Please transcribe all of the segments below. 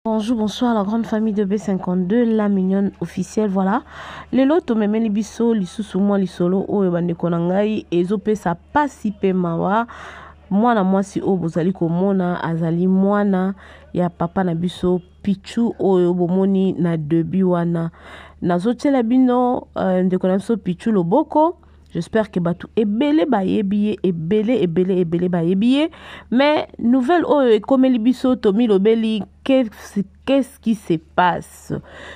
Bonjour, bonsoir la grande famille de B52, la mignonne officielle, voilà. Lelo to memeli biso lisusu mwa lisolo oyo bandeko na ngai ezopesa pasi pe mawa mwana mwasi oyo bozali komona azali mwana ya papa na biso Pichu oyo bomoni na debut wana. Nazotiela bino ndeko na biso Pichu loboko. J'espère que batou ebele ba yebiye ebele ba yebiye. Mais nouvelle oyo ekomeli biso tomi lobeli qu'est-ce qui se passe?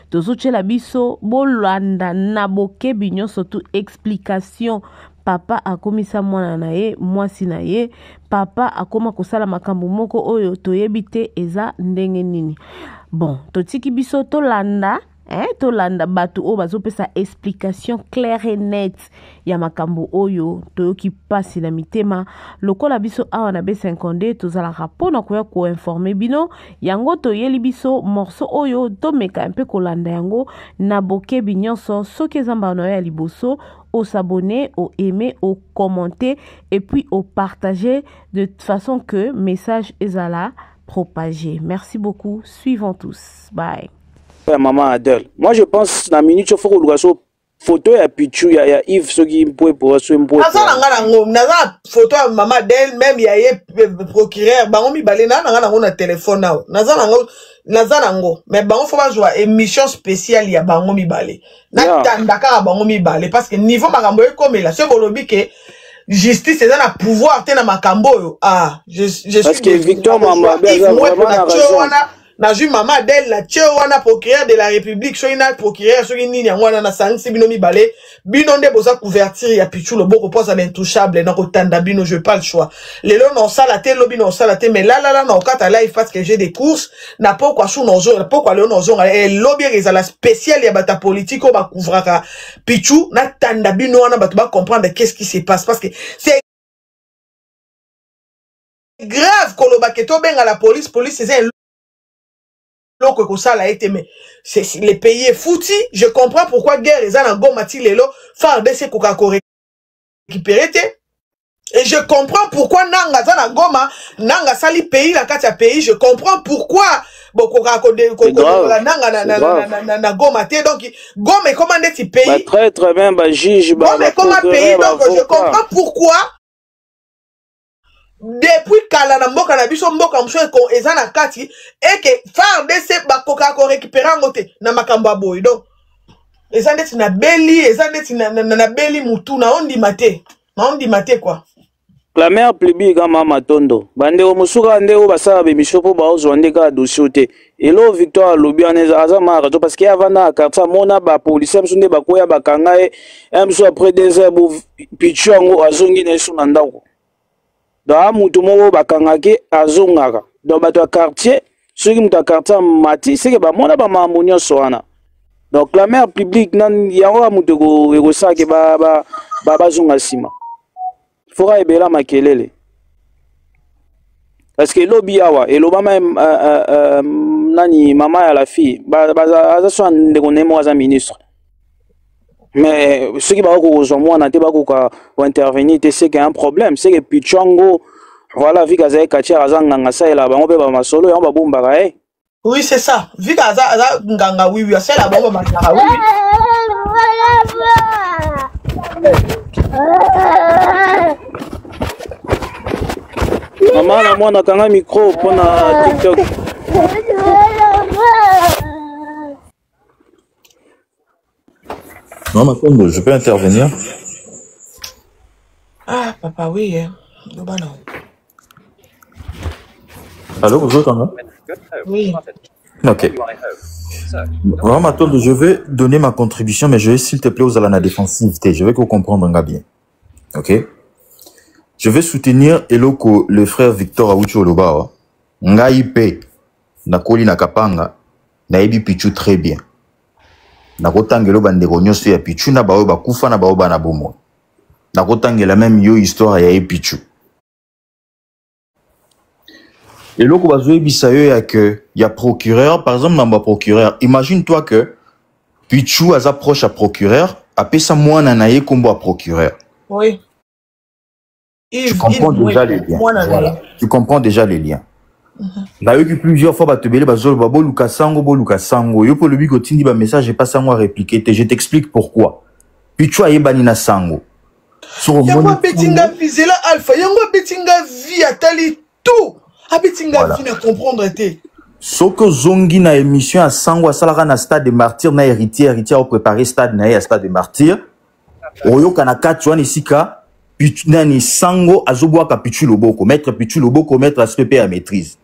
Tozotiela biso bolanda na bokebi nyonso tu explication. Papa akomisa mwana na ye, mwasi na ye. Papa akoma kosala makambo moko oyo toyebi te eza ndenge nini. Bon, totiki biso tolanda. Tolanda batu o bazopesa explication claire et nette ya makambo oyo toyoki pasi na mitema lokola biso awa na B52 tozala rapona koya ko informer bino yango toyeli biso morceau oyo tomeka un peu kolanda yango na bokebi nyonso soki ezamba na ya liboso au s'abonner, au aimer, au commenter et puis au partager de façon que message est à la propager. Merci beaucoup. Suivons tous. Bye. Maman Adèle. Moi, je pense que la minute, il faut que le photo ya Pichu, il y a Yves, ce qui peut pour ce qui peut. Naza photo ya maman Adèle, même il y a procureur, bango mi balé na téléphone na. Naza nango, mais bango faut pas jouer émission spéciale ya bango mi balé. Na tandaka bango mi balé parce que niveau makambo comme là, c'est bolobi que justice c'est un pouvoir te na makambo yo. Ah, je suis parce que Victor Mamba na ju maman Adèle la wana procureur de la République so ina procureur so nini ngwana na sanksi bino mi balé bino nde boza couverture ya Pichu le boko posa l'intouchable na kotanda bino je pas le choix lelo non sala te lobi non sala te mais là na okata live parce que j'ai des courses na pourquoi sou non zo pourquoi le non zo lobi reza la spéciale ya bata politique ba couvraka Pichu na tanda bino wana batu ba comprendre qu'est-ce qui se passe parce que c'est grave koloba ke to benga la police c'est que ça a été mais c'est les pays est foutu. Je comprends pourquoi guerre les en Goma tilelo faire de ces coca récupérer et je comprends pourquoi nanga za na Goma nanga sali pays la katia pays je comprends pourquoi beaucoup la nanga na Goma té donc Goma est commandé ti pays très bien ba juge ba Goma est comme un pays donc je comprends pourquoi depuis kala na mboka na biso mboka mso ko ezana kati et que FARDC ba koka ko récupérer ngote na makamba boy donc ezandeti na beli ezandeti na beli mutu na ondi mate quoi la mère publique kama matondo bande o musuka ndeko basala be mishopo ba ozo ndeka dossier te elo Victoire lobi aneza azama rato parce que avana karta mona ba policier msunde ba koya bakanga e mso après des heures Pichu ngo azongi na suna ndako da mutu moko bakangaki azongaka donc bato ya quartier soki mutu ya quartier mati seke bamona bamambo nyonso wana donc la mère publique nan yango mutu ekosalaki bazonga nsima foka ebela makelele parce que elobi awa elobama nani mama ya la fille aza so ndeko ne moko aza ministre mais ceux qui ont moi n'a pas intervenir c'est qu'il y a un problème c'est que Pichongo voilà vu qu'azaï katia azanga ça et là on peut pas solo et on va bomba oui c'est ça vu qu'aza nganga oui c'est la bombe matara oui maman moi na kanga micro pour na TikTok. Non, Matondo, je peux intervenir? Ah, papa, oui. Allô, vous entendez? Oui. Ok. Vraiment, Matondo, je vais donner ma contribution, mais je vais, s'il te plaît, aux à la défensive. Je vais que vous comprendre bien. Ok? Je vais soutenir Eloko, le frère Victor Awucho Loba. Ngaipe, Nakoli Nakapanga, Naibi Pichu très bien. Nakotangelo bandeko nyonso ya Pichu na baoyo bakufa na baoyo bana bomo. Nakotangela même yo histoire ya Pichu. Et loko bazoe bisayo ya que ya procureur par exemple mamba procureur imagine-toi que Pichu aza proche à procureur apesa mwana na ye kombo à procureur. Oui. Tu comprends déjà les liens. Voilà. Tu comprends déjà les liens. Nayoki plusieurs fois batebele bazolo babo luka sango yo pour le biko tindi ba message et pas sango à répliquer je t'explique pourquoi puis tu as yebani na sango yango betinga vizela alpha yango betinga vie atali tout abetinga vie na comprendre te soko zongi na émission à sango à salaka na stade de martyr na héritier au préparer stade na ya stade de martyr oyo kana katwa nisika nani sango azobwaka pichu loboko mettre SPP à maîtrise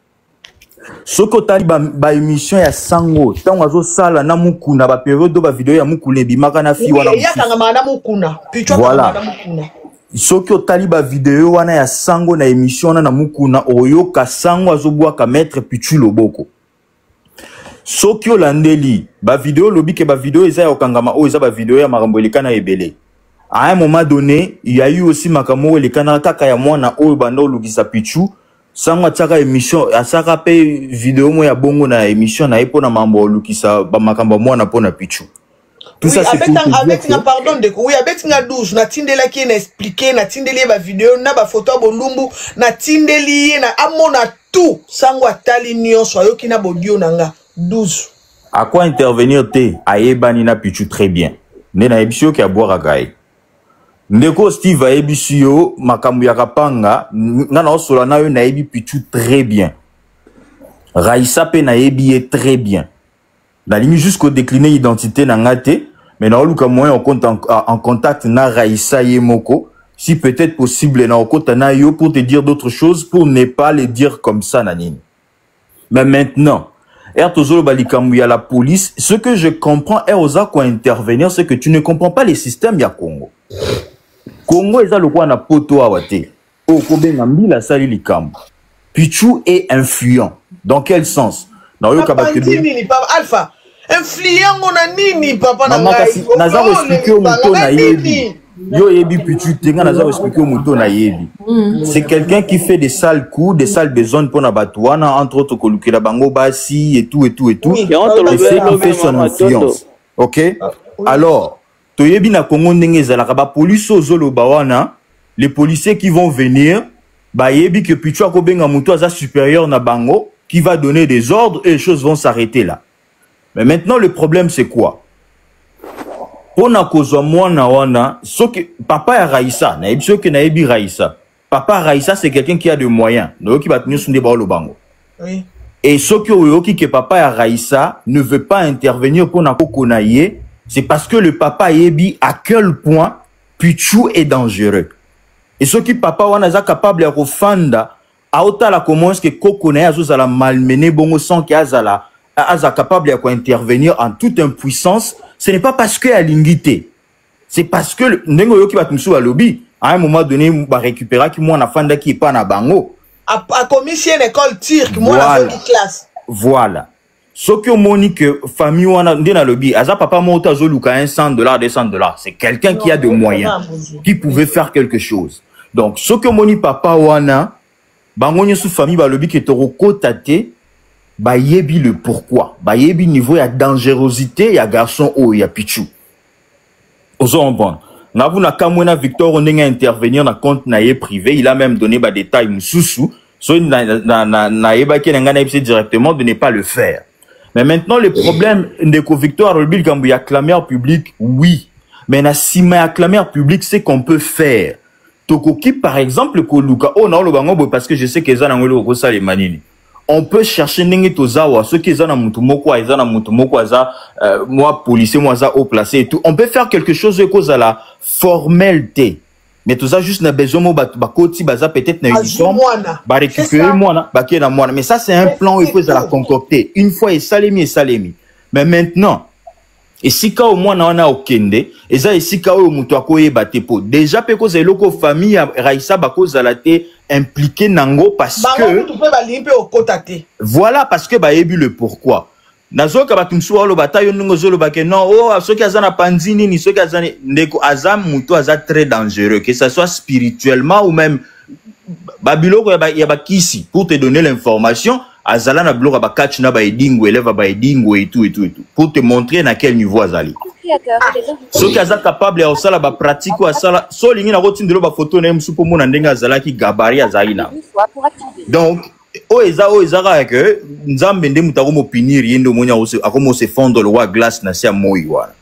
soko tali ba émission ya sango tango azosala na mukuna ba période ba vidéo ya mukule bimaka na fi wana voilà soko tali ba vidéo wana ya sango na émission na mukuna oyo ka sango azobwaka mettre pichu loboko soki olandeli ba vidéo lobi ke ba vidéo eza ya okangama o eza ba vidéo ya makambo elekana ebele. À un moment donné, il y a eu aussi Makamo et les Kanaka Kayamwana au bando Lugisa Pichu. Sans tchaka émission, à sa rappel vidéo, moi, y a bongo na émission, na epona mambo Lugisa, Bamakamba moi na pona Pichu. Tout ça, c'est avec un pardon de oui, avec un 12, na tindela qui n'a expliqué, na tindeli ba vidéo, na ba photo bolumbu, na tindeli, na amona tout, sans tali nyon, soyo qui na bodio nanga, 12. À quoi intervenir te, a ebani na Pichu très bien. Nena ebisio qui a boire à gaï. Ndeko Steve a ebisio makambu ya kapanga ngana osola na yo na ebi Pichu très bien. Raissa pe na ebi est très bien. La ligne jusqu'au décliner identité na ngate mais na oluka moyen en contact na Raissa Yemoko si peut-être possible na okota na yo pour te dire d'autres choses pour ne pas les dire comme ça nanine. Mais maintenant Ertozolo balikambu ya la police ce que je comprends oza quoi intervenir c'est que tu ne comprends pas les systèmes ya Congo. Congo est le na poto awate. O kobenga mbila sali likambu. Pichu est influent. Dans quel sens? Dans le Alpha. Influent on a nini papa na ngai. Naza expliquer au mouton na yebi. Yo yebi Pichu tenga naza expliquer au mouton na yebi. C'est quelqu'un qui fait des sales coups, des sales besognes pour na batouana entre autres kolukela bango basi et tout. Et c'est qui fait son influence. OK? Alors Toyebi na Congo ndenge ezalaka ba police ozolo bawana les policiers qui vont venir ba yebi que Pichu akobenga muto aza supérieur na bango qui va donner des ordres et les choses vont s'arrêter là. Mais maintenant le problème c'est quoi? Pona kozwa mwana wana soki papa ya Raissa na yebi soki na yebi Raissa. Papa Raissa c'est quelqu'un qui a des moyens. No ki ba tenir sunde ba lo bango. Oui. Et soki oyoki que papa ya Raissa ne veut pas intervenir pona kokona ye. C'est parce que le papa yebi à quel point Pichu est dangereux. Et ce qui papa wana za capable de refanda a autant la commence que Koko na yazo la malmener bongo sans que azala capable de intervenir en toute impuissance, ce n'est pas parce que a l'ingité. C'est parce que nengo yo ki batumsu à lobby à un moment donné ba récupérer qui moi na fanda qui pas na bango a commis une école tir qui moi na classe. Voilà. Ce que moni que famille wana ndena lobby aza papa mota zoluka $100 $200 c'est quelqu'un qui a de moyens qui pouvait faire quelque chose. Donc ce que moni papa wana bangonye sous famille ba lobby que toroko tate ba yebi le pourquoi ba yebi niveau ya dangerosité ya garçon o ya Pichu ozo comprendre na vous na kamwena Victor ndenge intervenir na compte na ye privé il a même donné ba détails mususu so na yeba ke ngana epse directement de ne pas le faire. Mais maintenant, le problème de Victor Rolbil quand il y a clameur public, oui. Mais na si ma clameur public, c'est qu'on peut faire. Tokoki, par exemple, Koluka, oh non, le bango, parce que je sais qu'ils ont un peu ça les manini. On peut chercher n'engue tozawa, ceux qui ont un mutumoko, ils ont un mutumoko, moi, policier, moi, ça, haut placé et tout. On peut faire quelque chose de cause à la formalité. Mais tout ça, juste, n'a besoin de bakoti, baza, peut-être, n'a uniforme, ba récupérer moi, ba qui est dans moi. Mais ça, c'est un plan, il faut la concocter. Une fois, et salemi. Mais maintenant, et si ka au moins, on a au kende, et ça, et si ka au mutuako, et batepo. Déjà, peko, c'est loko famille, Raissa, bako, zalate, impliqué nango, parce que. Voilà, parce que, bah, ébu le pourquoi. Nazo kabatumsu walo batayo nungo zolo bake non oh ceux qui azana panzini ni ceux qui azana ndeko azam muto aza très dangereux que ça soit spirituellement ou même babiloko ya bakisi pour te donner l'information azala na biloko ba catch na ba edingo eleva ba edingo et tout pour te montrer na quel niveau azali ceux qui azana capable ya osala ba pratique ou asala so lingi na rotindelo ba photo na msupo mona ndenga azala ki gabari azali na donc oeza que nzambe nde muta ko pinir yendo monya akomo se fondre le roi glace na sia moi wana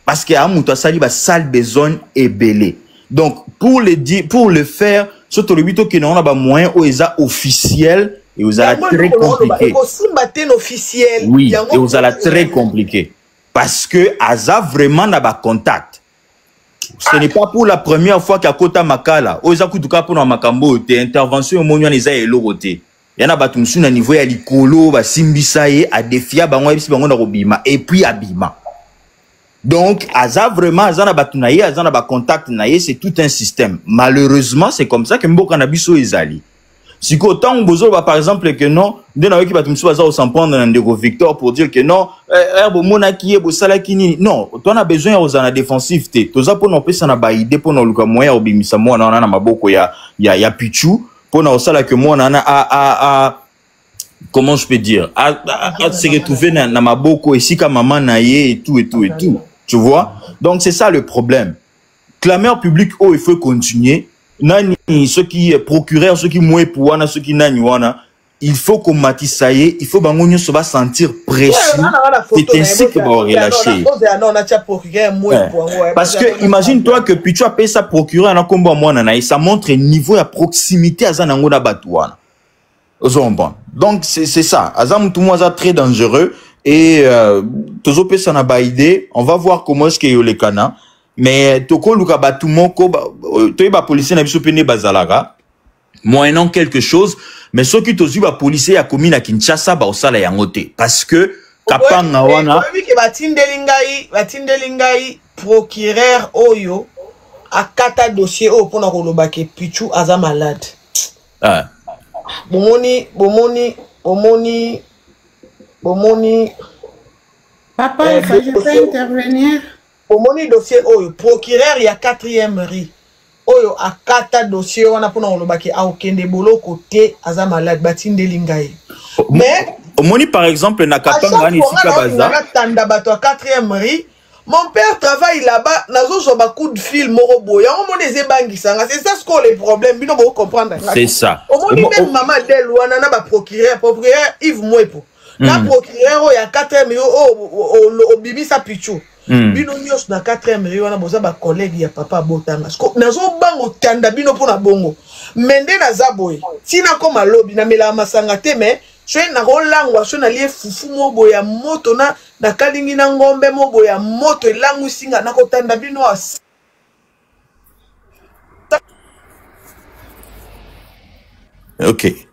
parce que a muta sali ba sale besoin et belé donc pour le faire surtout le bito que on a ba moyen oeza officiel et vous allez très compliqué oui et vous allez très compliqué parce que aza vraiment na ba contact. Ce n'est pas pour la première fois qu'il y a Kota Makala. Oza kutuka pour makambo te intervention monyo les a eloroté. Yana batumsu na niveau ya likolo ba simbisaye a defia bango ebisi bango na robima et puis abima. Donc aza vraiment azana batunaye azana ba contact naye c'est tout un système. Malheureusement, c'est comme ça que mboka na biso ezali. Si autant bozo par exemple que non, de na weki batumsu baza au s'en prendre un ndeko Victor pour dire que non, herbo mona kiye bo sala kini. Non, toi on a besoin ya ozana défensif te. Toza pour non pesa na ba idée pour non luka moya obimisa mo na na maboko ya Pichu pour na osala que moi na comment je peux dire à se retrouver na maboko ici ka maman na ye et tout. Tu vois? Donc c'est ça le problème. Clameur public oh il faut continuer. Nani ceux qui procureurs ceux qui moué pour wana ceux qui nani wana il faut qu'on matisaye il faut bangonyo se va sentir précis c'est ainsi que va relâcher parce que imagine toi que puis tu as payé sa procureur na kombo mwana na ça montre niveau ya proximité azanango na batouana donc c'est ça azam tout moi ça très dangereux et tozo pesa na ba idée on va voir comment est-ce que yo les kana. Mais toko luka batumoko toyeba policier na biso pene bazalaka moyennant quelque chose mais ceux qui tozu ba policier ya commune à Kinshasa ba osala yango te parce que kapanga wana oui que batindelingai procureur oyo akata dossier o pona ko lobake Pichu aza malade bomoni papa je peux intervenir. Au moni dossier oyo procureur ya 4e riz oyo akata dossier wana pona olobaki a okende boloko te aza malade batindeli ngai mais au moni par exemple na kapanga ni sika baza tanda bato a 4e riz mon père travaille là-bas nazo zo ba coup de fil moro boya on moni ezebangisa c'est ça ce qu'on les problèmes bino bo comprendre c'est ça au moni même maman del wana na ba procureur Yves Mwepo na procureur oyo ya 4e riz o bibisa Pichu bino nyos na 4e riz wana boza ba collègue ya papa botanga nazo bango tanda bino pona bongo mende na zaboy tina koma lobi na mela masanga te mais soy na rolangwa so na lie fufu mobo ya moto na kalingi na ngombe mobo ya moto elangu singa na kotanda bino OK.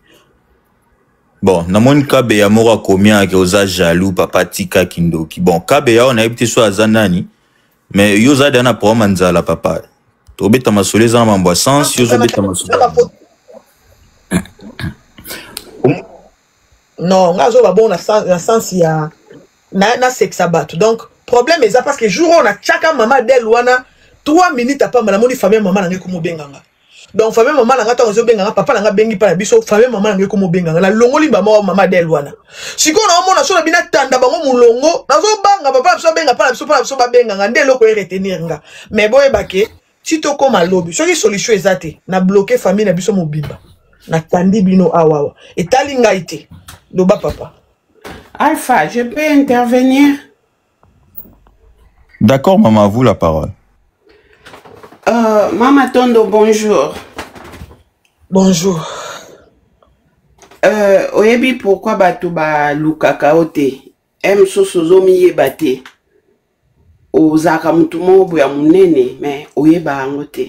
Bon, namoni Kabeya mora combien que oza jaloux papa tika kindoki. Bon, Kabeya on a été soit azanani mais yoza dana pour manzala papa. To beta masole za mambo sens yozo beta masole. Non, ngazo ba bon na sens ya na sexabat. Donc problème est ça parce que jour on a chaka mama del wana 3 minutes apa malamoni famille mama na ngeko mobenganga. Donc famille maman na ngata ozo benganga papa na nga bengi pa na biso famille maman na ngeko mobenganga na longoli mama del wana siko na omona so na bina tanda bango mulongo nazo banga papa biso benga pa na biso ba benganga nde loko retenir nga mais boye bake si to koma lobi so ki solution ezate na bloquer famille na biso mobimba na tandi bino awawa etali ngaite loba papa Alpha je peux intervenir. D'accord maman, à vous la parole. Maman Tondo, bonjour. Bonjour. Oyebi pourquoi batu ba lukaka ote em sosozo miye bate ozaka mutumo boya munene mais oyeba angote.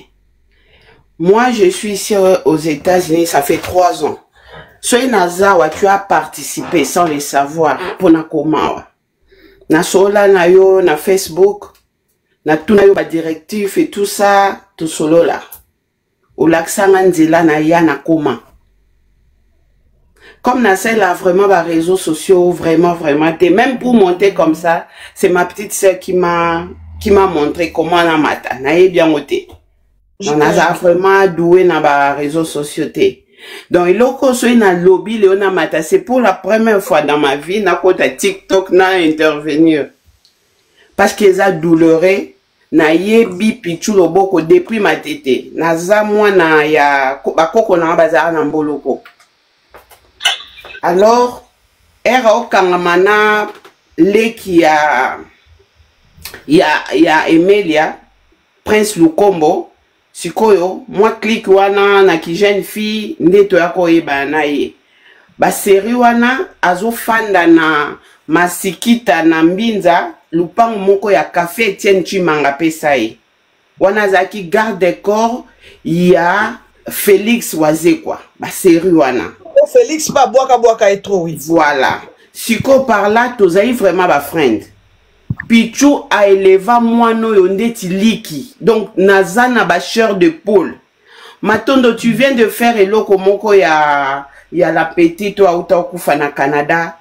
Moi je suis ici aux États-Unis, ça fait 3 ans. Soy nazawa tu as participé sans le savoir pour na komawa. Na sola na yo na Facebook na tuna yo ba directif et tout ça tout solo là. Au laksanga nzela na ya na koma. Comme na c'est là vraiment les réseaux sociaux vraiment t'es même pour monter comme ça, c'est ma petite sœur qui m'a montré comment on a matin. Na ye bien monté. On a vraiment doué na ba réseaux sociaux té. Donc il loko so na lobby Léona Mata, c'est pour la première fois dans ma vie na kota TikTok na intervenir. Parce qu'ils a douloureux na yebi Pichu loboko depuis ma tété. Na za moi na ya bakoko na bazara na mboloko. Alors, era okangamana leki ya Emilia, Prince Lukombo, sikoyo, moi clique wana na ki jeune fille, ndeto yako eba na ye. Ba seri wana, azo fanda na masikita na mbinza, lupango moko ya café Etienne Chimanga pesa ye. Wana zaki garde de corps, ya Félix Wazekwa, ba seri wana. Félix ba boaka et trop, oui. Voilà. Siko par là, tozaï vraiment ba friend. Pichou a élevé moino yondeti liki. Donc, nazana bacheur de poule. Matondo, tu viens de faire eloko moko ya la petite ou auta okufa na Canada.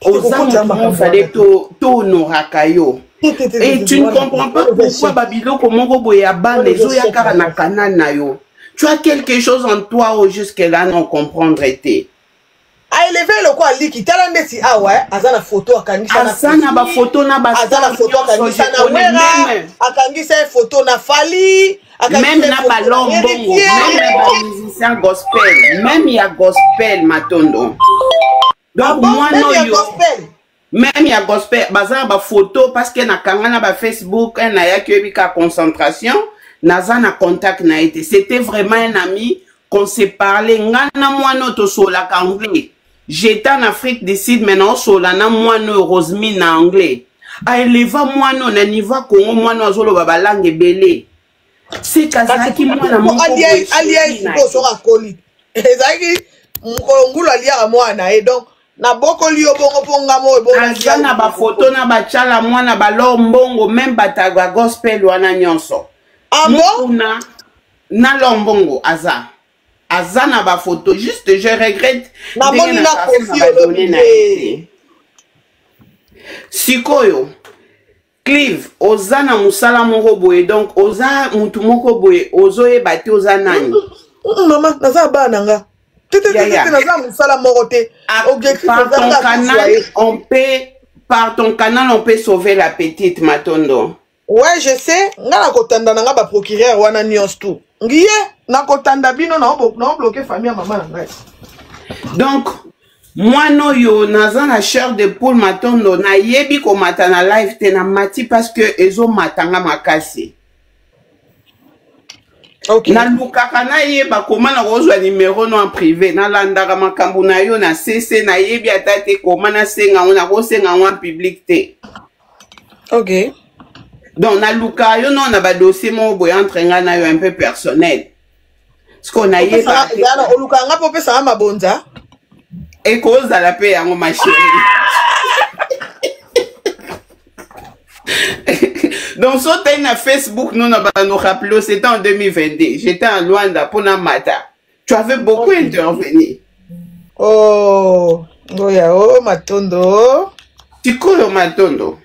Ozan fallait to honorakayo. Et tu ne comprends pas pourquoi babiloko moko boyaba les oyakara na Canada yo. Tu as quelque chose en toi ou jusque-là non comprendre été. A élevé le quoi liki talande si ah ouais azana photo akangisa na azana ba photo na ba azana photo akangisa na wera akangisa photo na Fali même na balon bongo même ba musicien gospel même ya gospel matondo donc moi no yo même ya gospel bazana ba photo parce que na kangana ba Facebook na ya kebika concentration nazana contact na été c'était vraiment un ami qu'on s'est parlé ngana moi no to sola anglais. J'étais en Afrique du Sud, maintenant, solana moino Rosemine en anglais. A éleva moino na niveau Congo moino azolo baba langue belé. C'est kazaki moina mo. Alié ko sora koli. Ezaki ngulu alia moana et donc na boko liyo bongo ponga mo bongo. Azana ba photo na ba chala moina ba lombongo même bataga gospel wana nyonso. Amo na lombongo aza. Azana ba photo juste je regrette na moni na confiance sikoyo Clive ozana musala moko boye donc oza mutu moko boye ozoye bati oza nani maman naza bana nga tete naza musala moko te objectif par ton canal on peut sauver la petite matondo. Ouais je sais nga na kotanda nga ba procureur wana news tout ngiye na kotanda bino na bloquer famille ya maman na ngai. Donc moi no yo naza na chair de poule matondo na yebi ko mata na live te na mati parce que ezo matanga makasi. Okay. Na lukaka na yeba koma na kozwa numéro no en privé na landaka makambo na yo na CC na yebi atate koma na senga ona ko senga en public te. OK. Donc na luka yo non na ba dossier mo boy entre nga na yo un peu personnel. Ce qu'on a yé ba yana oluka nga po pesa ma bonza et cause à la paix yango ma chérie. Donc so t'es na Facebook nous na ba nous rappelons c'était en 2022. J'étais en Luanda pour na mata. Tu avais beaucoup intervenu. Oh, goya oh matondo. Tikolo matondo.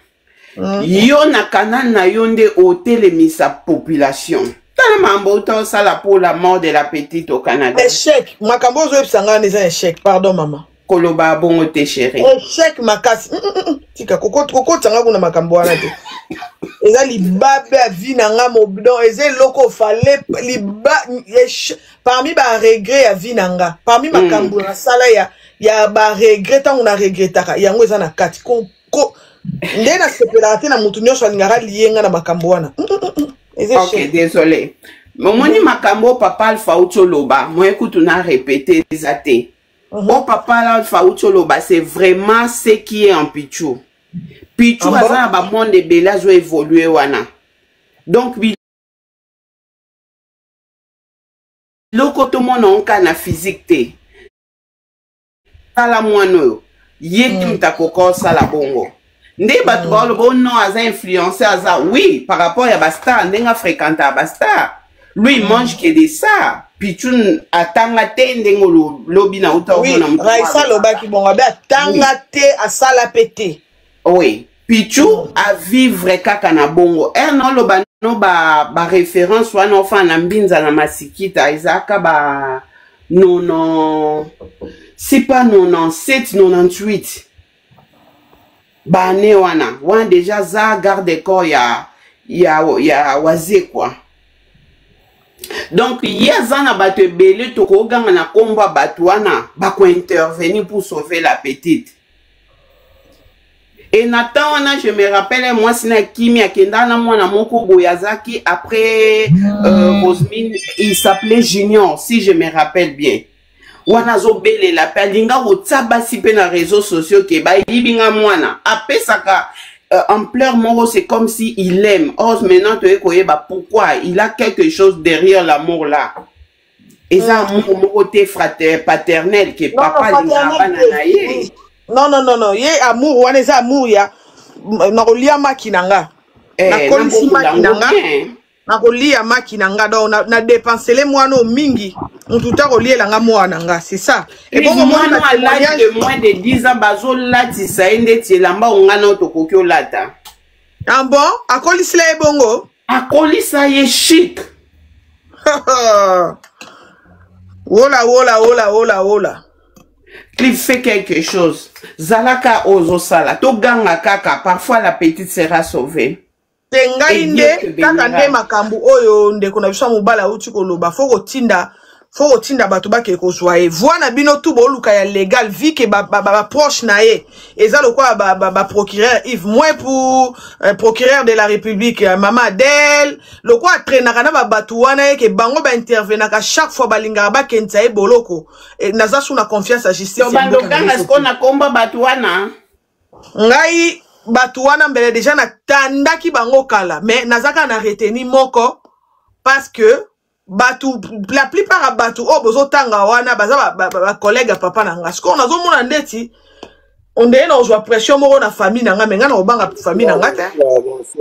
Yo na canal na yonde otelemisa population. Tala mambo to sala pour la mort de la petite au Canada. Échec. Makambo zo epsanga neza échec. Pardon maman. Koloba bongo te chérie. Échec makasi. Tika koko tanga kuna makambo wana te. Eza libabe a vie na nga mobidon. Eza loko fale liba parmi ba regret a vie na nga. Parmi makambo na sala ya ba regret tango na regretaka. Yango eza na kati. Ndena separate na mutu nyonso alingara lienga na makambo wana. Ok, désolé. Mais moi ni makambo papa Alpha Ucholoba, moi écoute on a répété zaté. Oh papa Alpha Ucholoba, c'est vraiment ce qui est en Pichou. Pichou a ba monde de belage ou évoluer wana. Donc loko to mon onka na physique te. Ala moino, yetim ta koko sala bongo. Ndé batouba le bon nom a influencé à oui par rapport à Basta ndenga fréquente à Basta lui il mange que des ça pichun atanga te ndengo lobi na uta oui Raissa loba ki bonga be atanga te a sala pété oui pichou a vivre kaka na bongo non loba no ba référence wana enfin na mbinza na masikita izaka ba non c'est pas 97 98 Bane wana déjà za garde corps ya waze quoi. Donc yazana bato ebele to ko ganga na komba bato wana ba ko intervenir pour sauver la petite. Et Nathan, je me rappelle, moi, c'est Kimi Akendana, moi, na moko Boyazaki, après Rosmine, il s'appelait Junior, si je me rappelle bien. Wana zo bele la pelinga o tsabasi pe na réseaux sociaux ke ba libinga mwana. Après ça ampleur moro, c'est comme si il aime. Or maintenant tu es bah pourquoi il a quelque chose derrière l'amour là. Et ça amour moro te frater paternel que papa linga bana ye. Non, ye amour wana za amour ya na kolia makinanga. Na kolisi makinanga. Na kolia makinanga donc na dépenser mwana o mingi. On tout à relier la nga, c'est ça. Et bon moi à l'âge de moins de 10 ans bazo lati sa ende ti lamba ongana to kokyo lata. Ah bon, a kolisi la ebongo. A kolisa ye chic. Ola. Il fait quelque chose. Zalaka ozo sala. To ganga kaka. Parfois la petite sera sauvée. Tenga inde kaka nde makambu oyo nde kuna biswa mubala uti koloba foko tinda bato bake kozwa e voana bino tu boluka ya légal vi ke ba proche na ye eza lokwa ba procureur Yves moi pour procureur de la République Maman Adèle lokwa traînaka na ba bato wana ke bango ba intervenaka chaque fois balinga ba kenta e boloko naza suna confiance à justice bando kanga skona komba bato wana ngai bato wana mbele déjà na tandaki bango kala mais nazaka na reteni moko parce que Batou, la plupart à Batou, oh, bozo tanga wana, baza ba collègue à papa nanga. Ce qu'on a zo mona ndeti, on est dans une pression moro na famille nanga, mais ngana obanga famille nanga ta.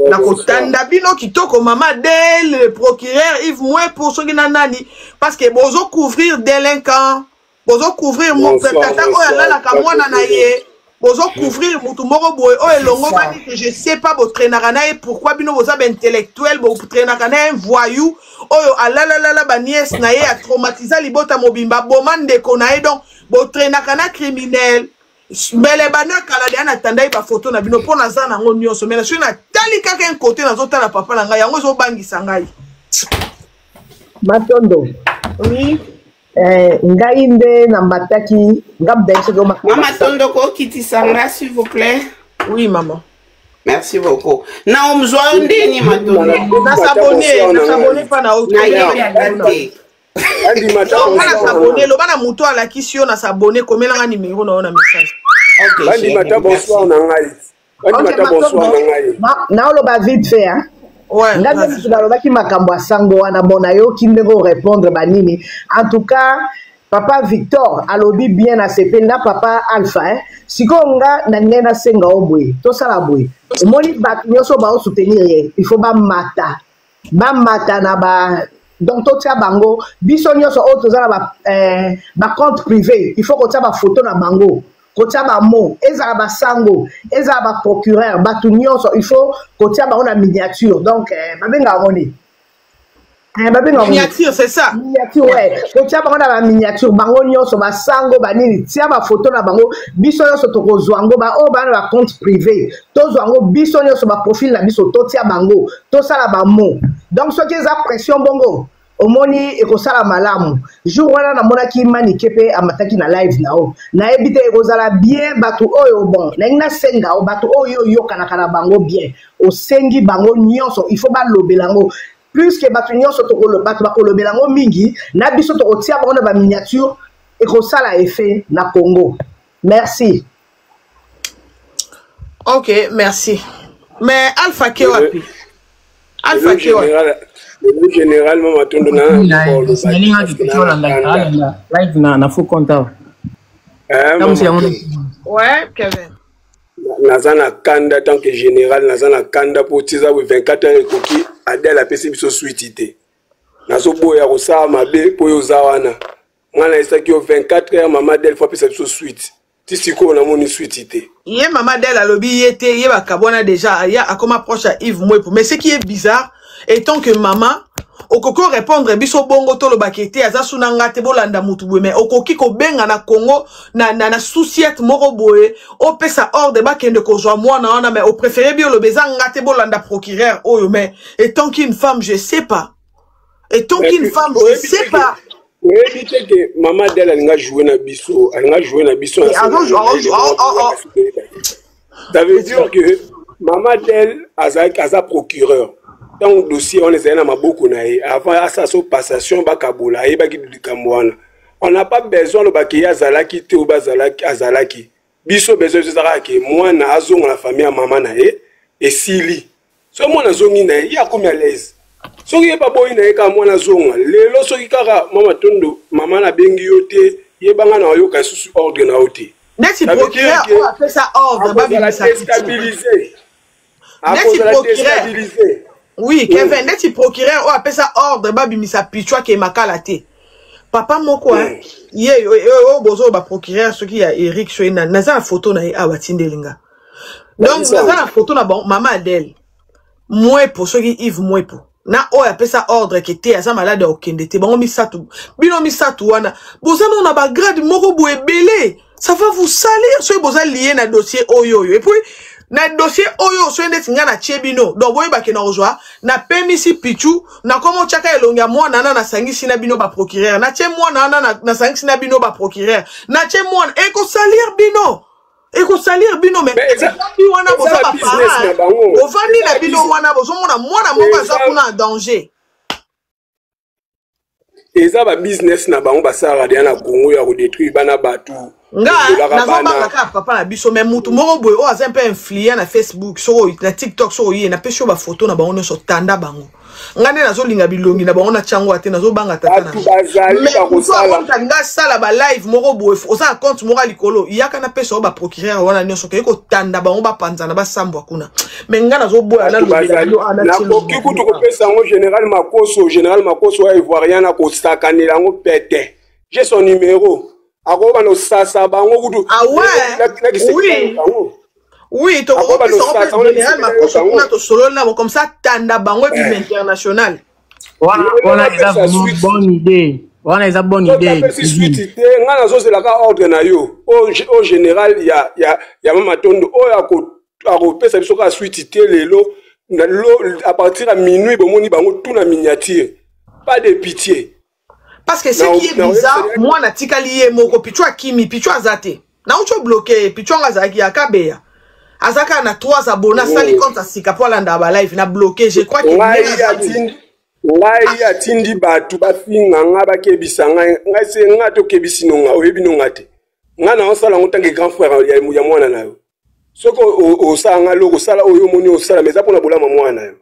Na kotanda bino kitoko Maman Adèle, le procureur Yves moi pour ceux qui nani, parce que bozo couvrir délinquant, bozo couvrir mon tata oh là la kamwana na ye. Bozo couvrir mutu moko boy oh elongo bani que je sais pas votre traînarana et pourquoi bino boza ba intellectuel bo traînarana un voyou oh alalala ba nièce na ye a traumatisé libota mobimba boman de konae donc bo traînarana criminel mais les bana kala de ana tandai ba photo na bino pona za na ngo nyonso mais na so na tali kaka un côté na zota na papa na ngai yango zo bangisa ngai Matondo oui ngai nde na mbataki ngabdense do Maman Tondo ko kiti sanga s'il vous plaît. Oui maman. Merci beaucoup. Na omzwa ndeni Matondo. Na s'abonner pas na autre. Na yé Andi mata na s'abonner lo bana muto ala kisio na s'abonner komela nga numéro na message. OK. Andi mata bonsoir na ngai. Andi mata bonsoir na ngai. Na lo ba vite fait hein. Ouais. Ngabe tubalobaki makambo asango wana bona yo kindeko répondre banini. En tout cas, papa Victor alobi bien accepté na papa Alpha hein. Sikonga na ngena senga obwe. To sala boy. Moni bat nyoso ba soutenir ye. Il faut ba mata na ba donc to tia bango biso nyoso o to sala ba compte privé. Il faut ko tia ba photo na bango. Kotia ba mo, eza ba sango, eza ba procureur, ba tout nyonso, il faut kotia ba on a miniature. Donc babenga ngoni. Babenga miniature, c'est ça. Miniature ouais. Kotia ba on a ba miniature, bango nyonso ba sango ba nini, tia ba photo na bango, biso nyonso to kozwango ba o ba na compte privé. To zwango biso nyonso ba profil na biso to tia bango, to sala ba mo. Donc ce qui est pression bongo. Omoni ekosala malamu jour wana na mona ki mani kepe amataki na live na o na ebite ekozala bien batu oyo bon na ngina senga o batu oyo yokana kana bango bien o sengi bango nyonso il faut ba lobelango plus que batu nyonso to ko batu ba ko lobelango mingi na biso to otia bango na ba miniature ekosala effet na Congo. Merci. OK, merci. Mais Alpha Kewapi. Alpha Kewapi. Généralement Matondo na faux compte. Ouais, Kevin. Nazana kanda tant que général nazana kanda pour tiza 24 heures ekoki Adèle apesi biso suitité. Nazo boya ko sa mabe po yo zawana. Ngana isaki 24 heures Maman Adèle faut apesa biso suite. Tisiko na moni suitité. Yé Maman Adèle a lobby yete yé ba kabona déjà ya akoma proche à Yves Moué mais ce qui est bizarre étant que maman okoko répondre biso bongo to lo bakete azasuna ngate bolanda mutu boye mais okoki ko benga na Congo na souciette moko boye o pesa ordre bakende ko zwa mwana wana mais au préféré bio lo beza ngate bolanda procureur oyo mais étant qu'une femme je sais pas Et tant qu'une femme, je sais pas. Oui, dit que maman d'elle a joué na biso, elle a joué na biso. Ça veut dire que maman d'elle a procureur. Dans le dossier, on les a beaucoup naïe. Avant sa passation, bakabola, et bakidikambouana. On n'a pas besoin de bakia zalaki te ou bazalaki azalaki. Biso besoin de zalaki. Moi na azong la famille à maman naïe et sili. So moi na zongi naïe, il y a combien l'aise. So qui est pas boy naïe comme moi na zonga. Le lo so qui kara maman tondo, maman na bengi yote, yebanga na yoka sous ordre na yote. N'est-ce pas procureur on appelle ça ordre, babi déstabiliser. N'est-ce pas procureur? Oui, Kevin, n'est-ce pas procureur on appelle ça ordre, babi misa pichwa qui est makalate. Papa moko ye bozo ba procureur ce qui a Eric Shoina naza la photo na a watindelinga. Donc naza la photo na bon maman Adèle. Moi pour ceux qui Yves moi pour. Na o appelle ça ordre qui était asa malade au kendete. Bon mi satu. Bino mi satu wana. Boza non na ba grade moko bo ebele. Ça va vous salir ce boza lié na dossier oyo. Et puis na dossier oyo so ndeti nga na chebino donc boye ba ke na ozwa na pemisi pichu na komo chaka elonga mwana na sangisi na bino ba procureur na che mwana na sangisi na bino ba procureur na che mwana eko salir bino mais bi wana boza ba parent ovandi na bino wana bozo mona mwana moko aza kuna en danger eza ba business na bango basara dia na Congo ya ko détruire bana batu nga nazobanga ka papa na biso mais mutu moko boye o aza un peu influent na Facebook so na TikTok so ye na pesho ba photo na bango so tanda bango nga ne nazolinga bilongi na bango na chango ate nazobanga tata na mais nga sala ba live moko boye oza compte moko likolo yaka na pesho ba procureur wana nyoso ke ko tanda bango ba panzana ba sambwa kuna mais nga nazoboya na na koki kutu ko pesa ngo général Makoso wa ivoirien na ko sakanela ngo pete j'ai son numéro. Ah ouais, oui, comme ça, tanda bango et international. Voilà, c'est une bonne idée. Voilà, c'est une bonne idée. Au général, il y a même Tondo, à partir de minuit, tout na miniature. Pas de pitié. Parce que ce qui est bizarre, moi, na tikaliye moko, pichwa kimi, pichwa zate. Na ucho bloqué, pichwa ngazaki ya kabeya. Azaka na 3 abonnés, sali compte sika po landa ba live na bloqué. Je crois que ngai atindi batu bafinga nga bakebisa ngai se nga to kebisi nonga oyebi nonga te. Nga na osala ngotange grand frère ya mwana na yo. Soko osanga loko sala oyo moni osala mais apona bolama mwana yo.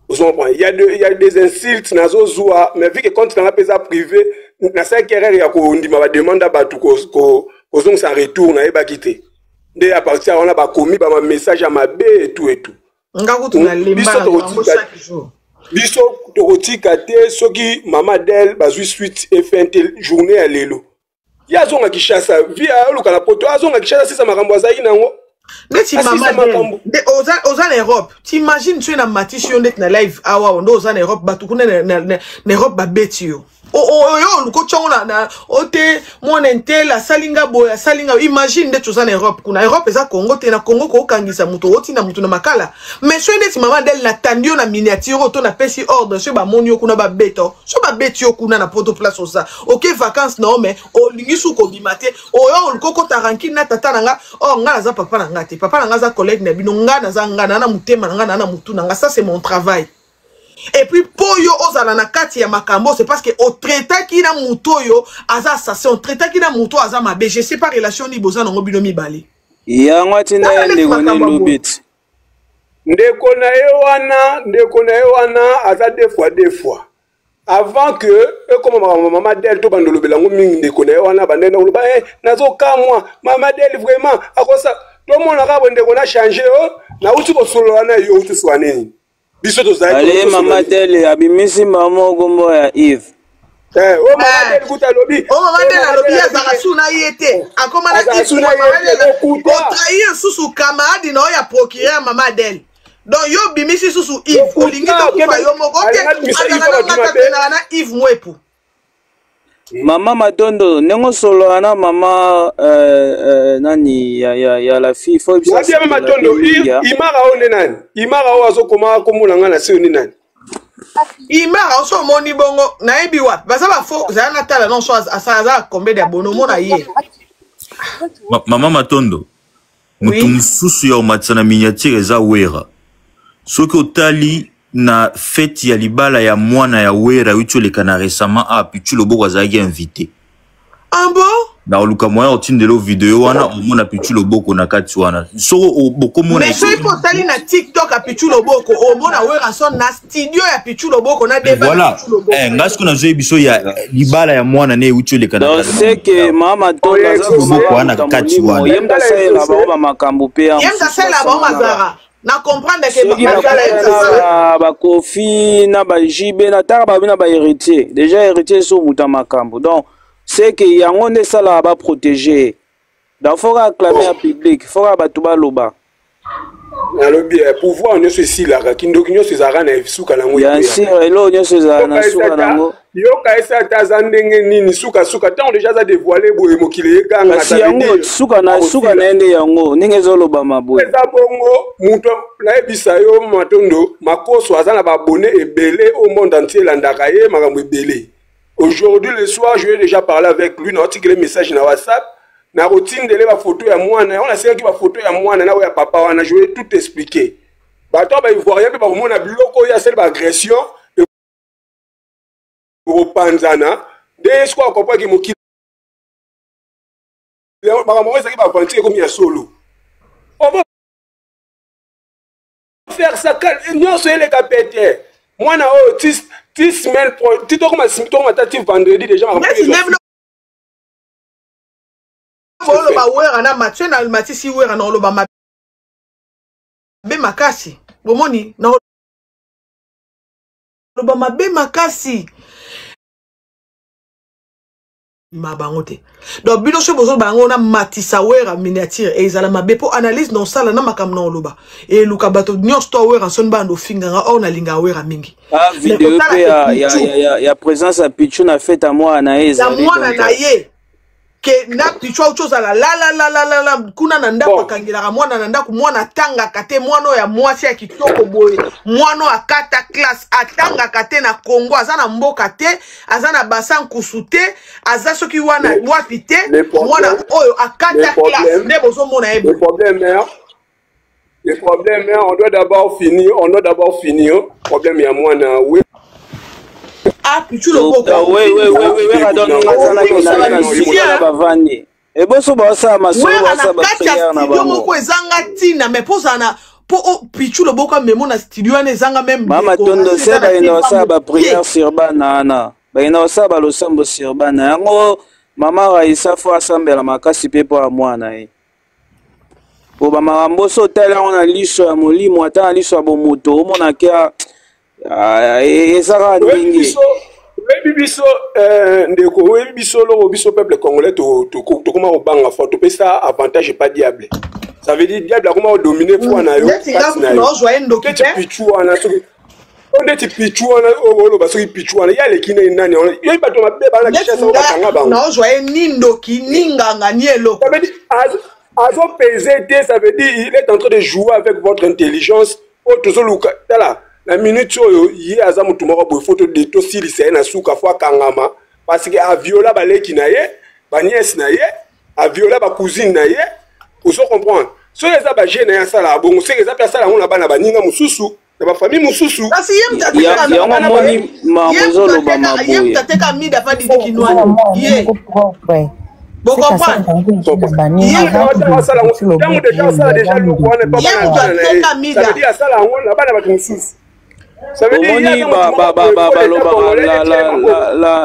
Il y a des insultes na zozoa mais vu que quand tu as pesa privé na 5 erreurs ya ko ndima ba demande ba tu ko zong sa retour na eba kité de à partir on a ba commis ba message à ma bé et tout nga ko na lemba chaque jour biso to tika te soki maman d'elle ba suite et fin journée à lelo ya zonga kishasa via luka na poto azonga kishasa sisa makambo azai nango. Neti maman oza en Europe. T'imagines tu es na match on est na live awa on oza en Europe batukuna na Europe ba betio. Yo ko chonga na ote mon entel la salinga boya salinga imagine neti oza en Europe kuna Europe eza Congo te na Congo ko kangisa muto oti na muto na makala. Mais so neti maman d'elle la tandio na miniature auto na pesi ordre so ba monio kuna ba beto. So ba betio kuna na poto place osa. OK vacances non mais o lingisu ko bimate. Yo ko taranki na tata nga nga za papa na ngati papa na ngaza collègue na bino nga na za nga na mutema nga na mutu nga ça c'est mon travail. Et puis pour yo ozala na kati ya makambo c'est parce que au traita ki na muto yo aza assassin au traita ki na muto aza mabe je sais pas relation ni boza ngo bino mibale ya ngwati na ndeko ni lubit ndeko na wana aza deux fois avant que comme maman d'elle to bandolo belango mingi ndeko na wana bandena uluba nazo kamwa maman d'elle vraiment akosa to mona ka ndeko na changer na uti ko solo na yo uti swaneni. Allez, maman d'elle, abimisi maman gombo ya Yves. Maman d'elle alobi ya zakasuna yete. Akoma na Yves ko trahir susu camarade na ya procureur maman d'elle. Donc yo bimisi susu Yves olingi to kufa yo moko te. Akana na Yves mwepu. Mama Matondo, nengo solo ana mama nani ya la fille faut bien Matondo imara one nani imara o azokoma komula ngana se oni nani Il m'a reçu mon bongo. Naïbi wa. Basa ba faux. Ça n'a pas la non chose. Ça a combien d'abonnés mon aïe. Maman Matondo. Mutu mususu ya umatsana miniature eza wera. Soki otali na fête ya libala ya mwana ya wera yutu lekana récemment a pichu loboko azaki invité. Ah bon? Na oluka moya otindelo video wana omona pichu loboko na kati wana. Soko boko mona. Mais so il faut tali na TikTok a pichu loboko omona wera son na studio ya pichu loboko na débat. Voilà. Ngasko na zoe biso ya libala ya mwana ne yutu lekana. Donc c'est que mama tonda za loboko wana kati wana. Yemda sai la ba makambo pe. Yemda sai la ba mazara. Na comprendre que ba Kofi na ba JB na tara ba na ba héritier. Déjà héritier so muta makambo. Donc c'est que yango ne sala ba protéger. Donc faut acclamer au public, faut ba tuba loba. Na lobi pouvoir on se si la kindoki nyo se zara na suka na ngo. Bien sûr, elo nyo se zara na suka na ngo. Yo ka esa ta ndenge nini suka tant déjà za dévoiler boye mokile ganga ta. Si yango suka na ende yango ninge zoloba maboye. Eza bongo muto na ebisa yo Matondo makoso azana ba abonné ebele au monde entier landaka ye makambo ebele. Aujourd'hui le soir je vais déjà parler avec lui na tikele message na WhatsApp. Na rotindele ba photo ya mwana on a seki ba photo ya mwana na ya papa wana je vais tout expliquer. Ba to ba ivoirien pe ba mona biloko ya sel ba agression au panzana de quoi comprendre que mokili ba mo seki ba penser comme ya solo. On va faire ça non c'est les capitaines. Mwana o 10 semaines pour tito comme symptôme tentative vendredi déjà ma Olo ba wera na matche na matisi wera na olo ba ma be makasi bomoni na olo ba ma be makasi mabangote donc bino so bozo bango na matisa wera miniature e izala mabe po analyse non sala na makam na olo ba e luka bato nyos to wera son bando finga nga ona linga wera mingi vidéo pe ya présence à Pichu na fête à moi na eza la mwana na ye que na pichwa uchoza la kuna na ndako akangilaka mwana na ndako mwana tanga kate mwana ya mwasi ya kitoko boye mwana akata classe atanga kate na Congo azana mboka te azana basan kusute aza soki wana wapi te mwana oyo akata classe ne bozo mona ebo le problème on doit d'abord finir problème ya mwana oui. Ah, Pichu loboko. Oui, et bon, ça va ça, ma soeur, ça va faire na bango. Ko ezanga tina me posa na po Pichu loboko memo na studio na ezanga même. Mama Tondo se ba ina ça ba prière sur banana. Ba ina ça ba losambo sur banana. Yango mama wa isa fo asambela makasi pe po mwana e. Po ba marambo so tela on a liso ya molimo ata liso ya bomoto omona kia ezara ndingi. Biso ndeko biso lo biso peuple congolais to comment on banga fort to ça avantage pas diable. Ça veut dire diable comment dominer foi na yo. On est pichu wana o ba so pichu wana ya lekina nani yo bato mabe ba na kisha sa bakanga ba. Na joye nindoki ninganga nielo. Ça veut dire azo peser ça veut dire il est en train de jouer avec votre intelligence. O to so luka tala. La minute oyo yi aza mutu moko boy photo de to sili se na suka fwa kangama parce que a viola ba leki na ye ba nièce na ye a viola ba cousine na ye ou so comprendre so les ba jeune ya sala bongo se les ba sala ngona bana ba ninga mususu na ba famille mususu parce yem ta teka ya moni mamozo lo ba maboye yem ta teka mi da pa di kinwani ye bon comprendre ça veut dire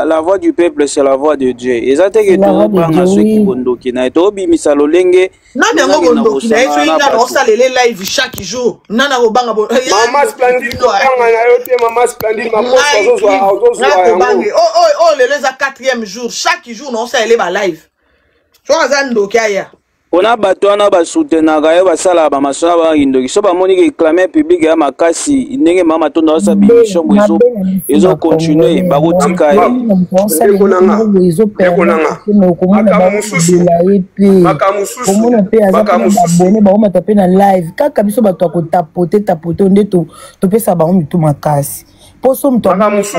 la voix du peuple c'est la voix de Dieu. Exactement que tu prends ceux qui bondoki na to bimisa lolenge. Nana ngo bondoki na eso ina na osalele live chaque jour. Nana go banga bo. Mama Splendid banga na yo te Mama Splendid ma poste zo oh le les 4e jour chaque jour na osalele ba live. So azando kaya. On a battu na ba soutenaka yo basala ba masona ba indoki so ba moni ke clamer public ya makasi ndenge mama Tondo sa bimission bozo ezo continuer ba kotika ye abonné ba mata pe na live kaka biso bato ko tapoter nde to pesa ba mitu makasi poso mtu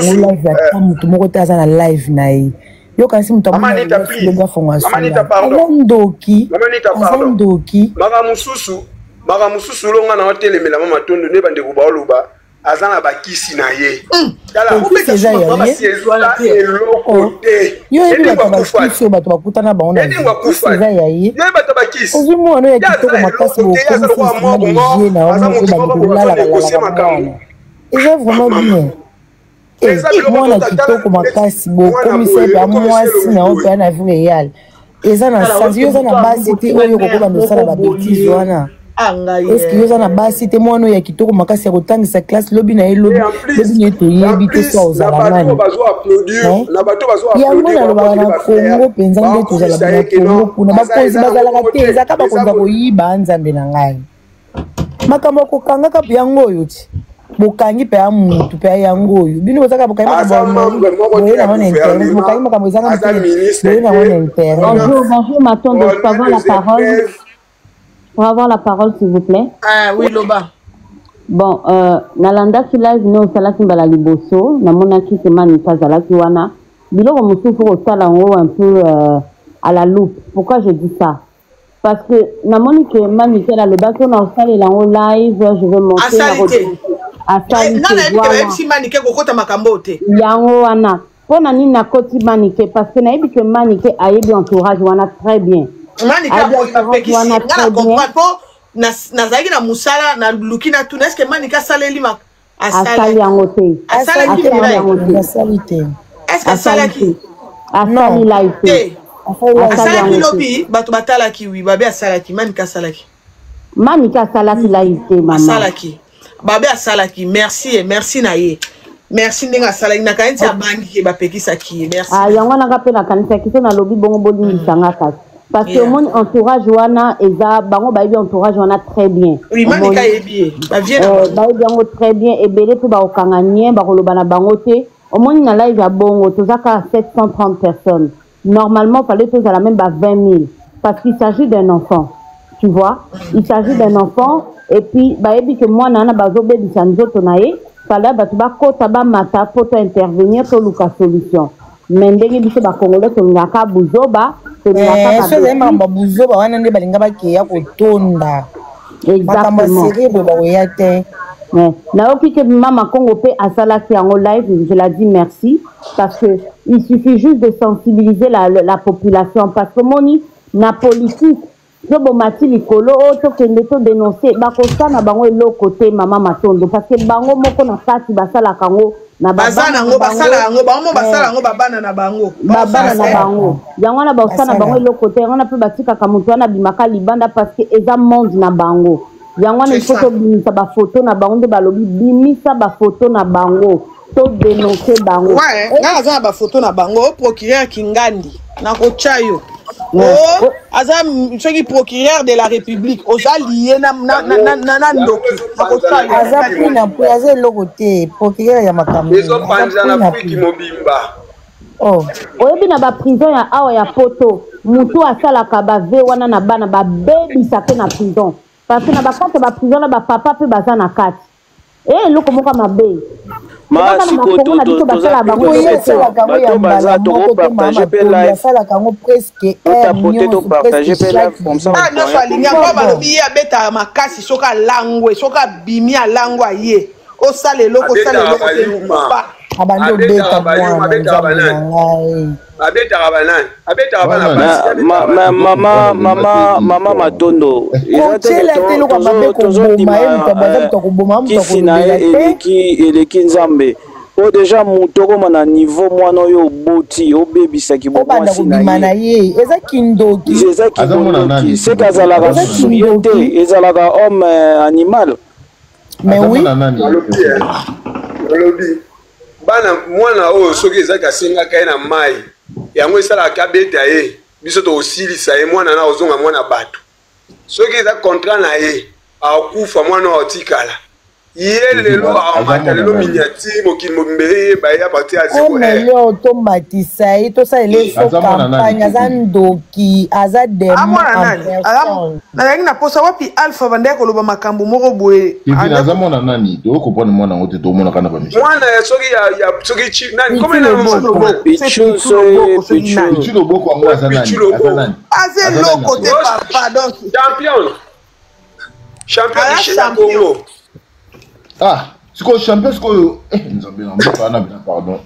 live ya mtu moko te aza na live na ye yo kasi mtu Amanita please Amanita pardon Maka mususu longa na hotelemela mama tondo ne bande ko baoluba azana bakisi na ye tala ubeka mama siezwala elokote yo ebi bakisi bato bakutana bango na eza ya ye yo bato bakisi ozumu ano ya kitoko makasi bokomisi na omo kolala eza vraiment bien mwana kitoko makasi bokomisa ya mwasi na ope na vie réelle eza na sanzi yo eza na basi te oyo kokoba ndosala babétise wana est-ce que yoza na basi te mwana ya kitoko makasi ya kotangisa classe lobi na ye lobi na ye toyebi te so ozala nani yango nalobaka na kongo mpenza nde tozala na kongo kuna bakonzi bazalaka te ezaka bakonza koyiba nzambe na ngai makambo ya kokangaka mpe yango oyo ti bokangi mpe ya mutu mpe ya yango oyo bino bozaka bokangi boye nango na internet bokangi makambo ezanga boye nango na internet. Bonjour Matondo, je peux avoir la parole. Pour avoir la parole, s'il vous plaît. Ah oui, Loba. Bon, Nalanda qui live no salaki mbala liboso, na monaki semani kazalaki wana. Biloko musufu au salon un peu à la loupe. Pourquoi je dis ça? Parce que na monike mani kela le bateau na osale la en live, je vais monter la asalité. Nana si manike kokota makambo te. Yango wana. Pona ni na koti manike parce que na yebi que manike ayebi entourage wana très bien. Manika pekisi ngana comprendre po nazaki na musala na lukina tuna est-ce que manika saleli mak asali yango te asali te est-ce que asalaki asali live te asalaki lobi bato batalaki wi babe asalaki manika asalaki live te mama asalaki babe asalaki merci na ye merci ndenga salaki na kanti ya bangi ke bapekisa ki merci yango na kape na kanisa kiso na lobi bongo bodi misanga kasi parce que mon entourage wana eza bango ba entourage wana très bien oui manika yebi ba vient ba yango très bien et belé pe ba okanganye ba koloba na bango te au moins na live ya bongo tozaka 730 personnes normalement fallait tous à la même ba 20 000 parce qu'il s'agit d'un enfant tu vois il s'agit d'un enfant et puis ba yebi que moi nana bazobe bisanzo tonaye fallait ba tuba kota ba mata poto intervenir to luka solution mais ndenge biso ba congolais to ngaka buzoba mambo buzoba wana nde balinga bakeya kotonda nayoki ke mama Congo pe asalaki yango live je la dis merci parce que il suffit juste de sensibiliser la population parce que moni na politique zobomati likolo o tokende to dénoncer bakosana bango eloko te mama Matondo parce que bango moko na kati basalaka yango na basala yango basala yango babana na bango yango na basala bango eloko te yango na pe batikaka moto wana bimaka libanda parce que eza monde na bango yango na faut tobimisa bafoto na bango nde balobi bimisa bafoto na bango to dénoncer bango nga aza na bafoto na bango procureur Kingandi na kochayo aza soki procureur de la République oza lié na ndoki aza pina po aza eloko te procureur ya makambo ezopanzana Afrique mobimba oyebi na baprison ya awa ya poto mutu asalaka bave wana na bana babebisa pe na prison parce que na bakati ya baprison na bapapa mpe baza na kati eloko moko mabe asalaka yango presque nyonso alingi yango balobi ye abetaka makasi soki alangwe soki abimi alangwe aye osala eloko osala eloko abandi obeta mwana nzambe na ngai abetaka banani abetaka bana mama Matondo kotela te eloko mabe koboma ye moto abaza moto akoboma moto akolobela te eleki nzambe o deja moto okoma na niveau mwana oyo oboti obebisaki obanda kobima na ye eza kindoki eza kindoki seke azalaka ye te ezalaka homme animal mais oui olobi bana mwana oyo soki ezalaki asengaka ye na mai yango esalaka abeta ye biso tokosilisa ye mwana na ozonga mwana bato soki eza contrat na ye akufa mwana oyo atikala lelo amata lelo miniati mokili mobimbe baya parti ya 0 lelo tomatisa ye tosala so campagne aza ndoki aza nazalaki na posa wapi alpha bandeki koloba makambo moko boye aza mwana nani tokopona mwana ngo te tomonaka na bamisho mwana soki nani comme Pichu Loboko ngo aza nani aza loko te papa donc champion du Congo. Ah, c'est quoi champion, c'est quoi? Nzambe na mboka na bien pardon.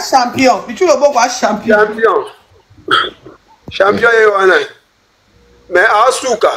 Champion. Pichu Loboko a champion. Champion wana. Mais asuka.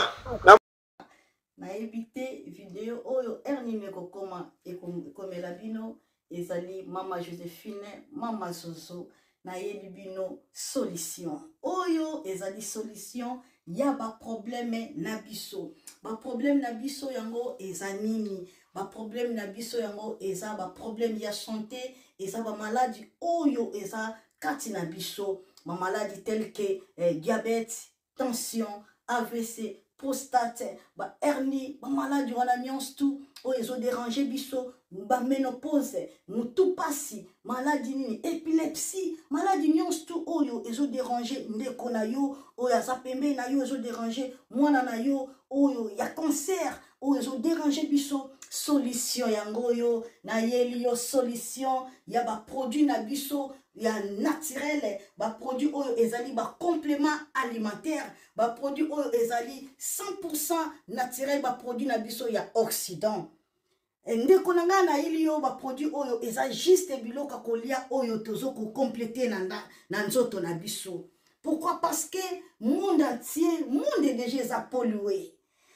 Na éviter vidéo oyo ernime ko koma ekomela bino ezali mama Joséphine, mama Zozo na yebi bino solution. Oyo ezali solution ya ba problème na biso. Ba problème na biso yango eza nini? Ba problème na biso yango eza ba problème ya santé, eza ba maladie oyo eza kati na biso, ba maladie telle que diabète, tension, AVC, prostate, ba hernie, ba maladie wana nyonso tout oyo ezo déranger biso, ba ménopause, mutu pasi, maladie nini, épilepsie, maladie nyonso tout oyo ezo déranger ndeko na yo, oyo aza pembe na yo ezo déranger mwana na yo, oyo ya cancer, oyo ezo déranger biso, solution yango yo na yeli yo solution ya ba produit na biso ya naturel, ba produit oyo ezali ba complément alimentaire, ba produit oyo ezali 100% naturel, ba produit na biso ya Occident. Ndeko na nga na ili yo ba produit oyo eza juste biloka kolia oyo tozo ko compléter na nzoto na biso. Pourquoi? Parce que monde entier, monde déjà est pollué.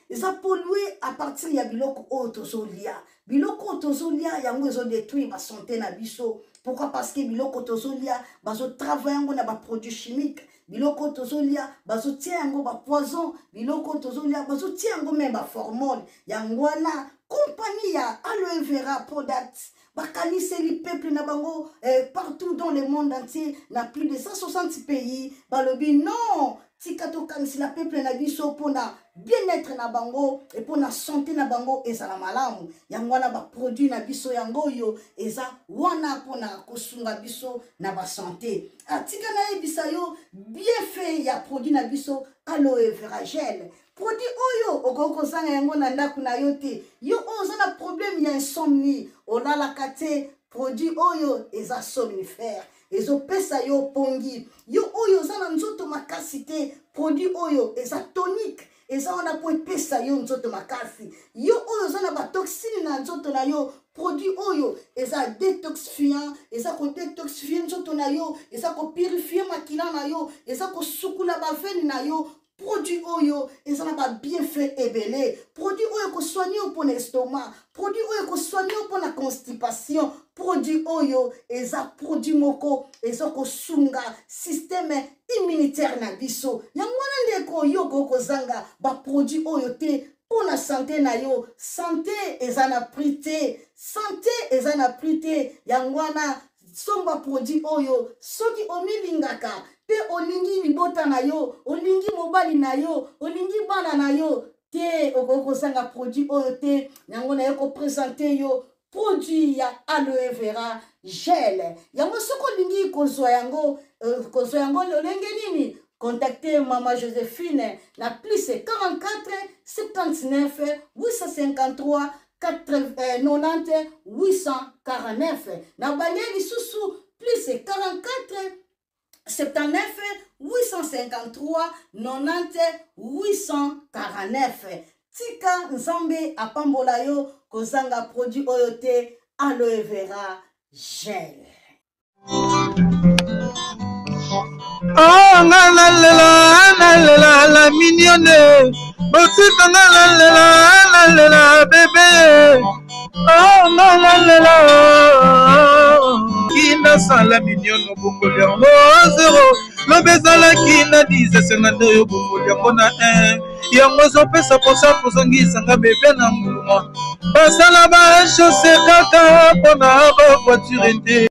Ils ont pollué à partir ya biloko oyo tozolia. Biloko tozolia yango ezo détruire ba santé na biso. Pourquoi? Parce que biloko tozolia bazo travailler yango na ba produits chimiques. Biloko tozolia bazo tia yango ba poison. Biloko tozolia bazo tia yango même ba hormone. Yango na compagnie ya aloe vera products. Bakanise li peuple na bango partout dans le monde entier, na plus de 160 pays. Balobi non, tikato kanisi la peuple na biso pona bien-être na bango et pona santé na bango ezala malamu. Yango wana ba produit na biso yango yo eza wana pona kosunga biso na ba santé. Atika na ebisa yo bien fait ya produit na biso aloe vera gel. Produit oyo okoko zanga yango na ndaku na yo te. Yo oza na problème ya insomnie, olala kate produit oyo eza somnifère. Ezo pesa yo pongi. Yo oyo za na nzoto makasi te, produit oyo eza tonique. Eza wana po pesa yo nzoto makasi. Yo oyo za na ba toxine na nzoto na yo, produit oyo eza détoxifiant, eza ko détoxifier nzoto na yo, eza ko purifier makila na yo, eza ko sukula ba veine na yo. Produit oyo ezana ba bienfait ebele, produit oyo ko soigner pour l'estomac, produit oyo ko soigner pour la constipation, produit oyo eza produit moko eza ko sunga système immunitaire na biso. Yangwana ndeko yo ko zanga ba produit oyo te pour la santé na yo. Santé ezana prité, santé ezana prité. Yangwana somba produit oyo soki omilingaka pe olingi libota na yo, olingi mobali na yo, olingi bana na yo te okoko sanga produit oyo te. Yango na yo ko présenter yo produit ya aloe vera gel. Yango soko lingi kozwa yango lolenge nini? Contactez Maman Joséphine na plus 44 79 853 90 849. Na banyeli susu plus 44 79 853 90 849. Tika nzambe apambola yo kozanga produit oyo te aloe vera gel. Oh nalela la mignonne, botika nalela bébé. Oh nalela kina sala mignonne bokoli yango 0 lobezala kina 10 52 yo bokoli yango na 1 yango zopesa posa kozongisa bebe na mbuma basala ba chaussée kaka pona ba voiture te.